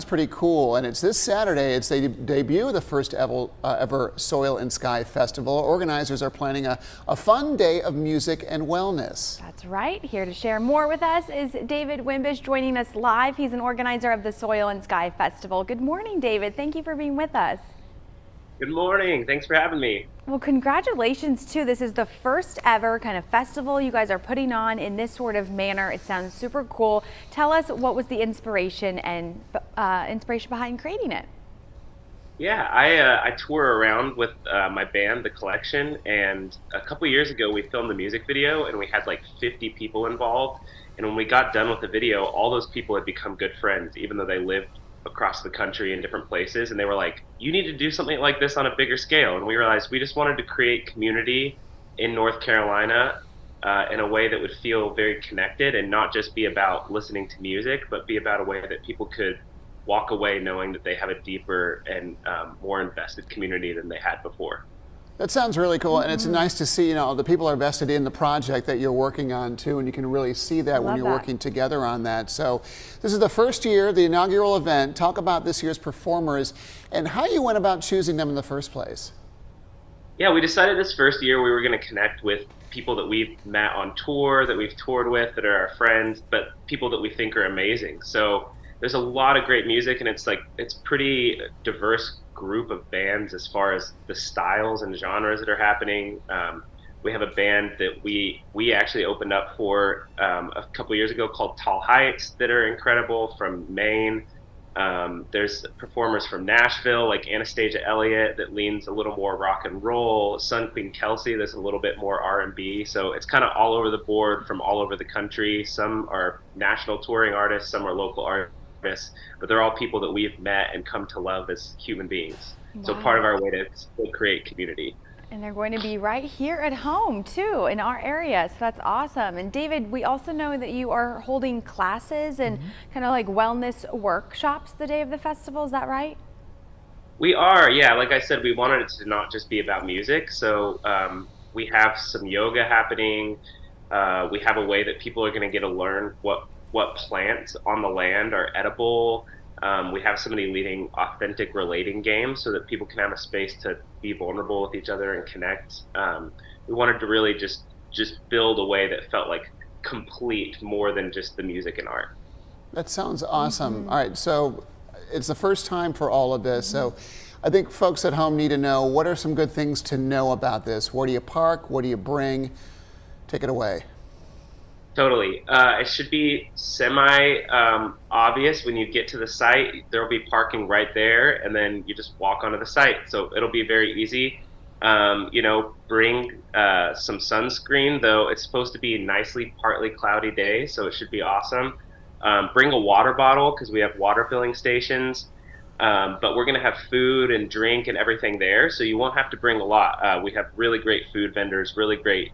sounds pretty cool, and it's this Saturday. It's the debut of the first ever Soil and Sky Festival. Organizers are planning a fun day of music and wellness. That's right. Here to share more with us is David Wimbish, joining us live. He's an organizer of the Soil and Sky Festival. Good morning, David. Thank you for being with us. Good morning. Thanks for having me. Well, congratulations too. This is the first ever kind of festival you guys are putting on in this sort of manner. It sounds super cool. Tell us, what was the inspiration and inspiration behind creating it? Yeah, I tour around with my band, The Collection, and a couple years ago we filmed the music video and we had like 50 people involved. And when we got done with the video, all those people had become good friends, even though they lived across the country in different places, and they were like, you need to do something like this on a bigger scale. And we realized we just wanted to create community in North Carolina in a way that would feel very connected and not just be about listening to music, but be about a way that people could walk away knowing that they have a deeper and more invested community than they had before. That sounds really cool, and it's nice to see, the people are vested in the project that you're working on too, and you can really see that when you're working together on that. So this is the first year, the inaugural event. Talk about this year's performers and how you went about choosing them in the first place. Yeah, we decided this first year we were going to connect with people that we've met on tour, that we've toured with, that are our friends, but people that we think are amazing. So there's a lot of great music, and it's pretty diverse group of bands as far as the styles and genres that are happening. We have a band that we actually opened up for a couple years ago called Tall Heights that are incredible, from Maine. There's performers from Nashville like Anastasia Elliott that leans a little more rock and roll. Sun Queen Kelsey that's a little bit more R&B. So it's kind of all over the board from all over the country. Some are national touring artists, some are local artists, but they're all people that we've met and come to love as human beings. Wow. So part of our way to still create community. And they're going to be right here at home too, in our area, so that's awesome. And David, we also know that you are holding classes and kind of like wellness workshops the day of the festival, is that right? We are, yeah. Like I said, we wanted it to not just be about music, so we have some yoga happening. We have a way that people are going to get to learn what plants on the land are edible. We have somebody leading authentic relating games so that people can have a space to be vulnerable with each other and connect. We wanted to really just build a way that felt like complete, more than just the music and art. That sounds awesome. All right, so it's the first time for all of this. So I think folks at home need to know, what are some good things to know about this? Where do you park? What do you bring? Take it away. Totally. It should be semi-obvious when you get to the site. There will be parking right there, and then you just walk onto the site. So it'll be very easy. Bring some sunscreen, though it's supposed to be a nicely partly cloudy day, so it should be awesome. Bring a water bottle, because we have water filling stations. But we're going to have food and drink and everything there, so you won't have to bring a lot. We have really great food vendors, really great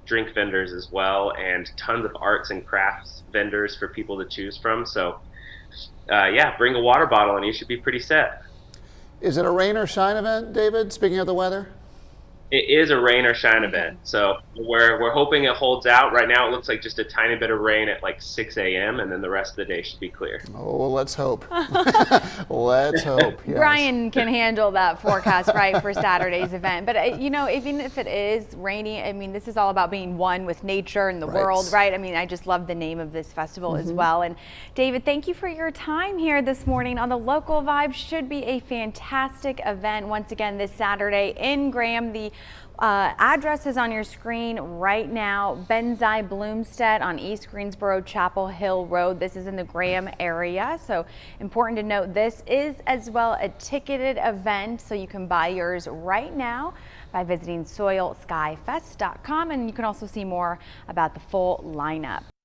drink vendors as well, and tons of arts and crafts vendors for people to choose from. So yeah, bring a water bottle and you should be pretty set. Is it a rain or shine event, David, speaking of the weather? It is a rain or shine event, so we're hoping it holds out. Right now it looks like just a tiny bit of rain at like 6 a.m. and then the rest of the day should be clear. Oh, well, let's hope. Let's hope. Yes. Brian can handle that forecast right for Saturday's event. But even if it is rainy, I mean, this is all about being one with nature and the world, right? I mean, I just love the name of this festival as well. And David, thank you for your time here this morning on the Local Vibe. Should be a fantastic event once again this Saturday in Graham. The address is on your screen right now. Benzai Bloomstead on East Greensboro Chapel Hill Road. This is in the Graham area, so important to note this is as well a ticketed event, so you can buy yours right now by visiting soilskyfest.com, and you can also see more about the full lineup.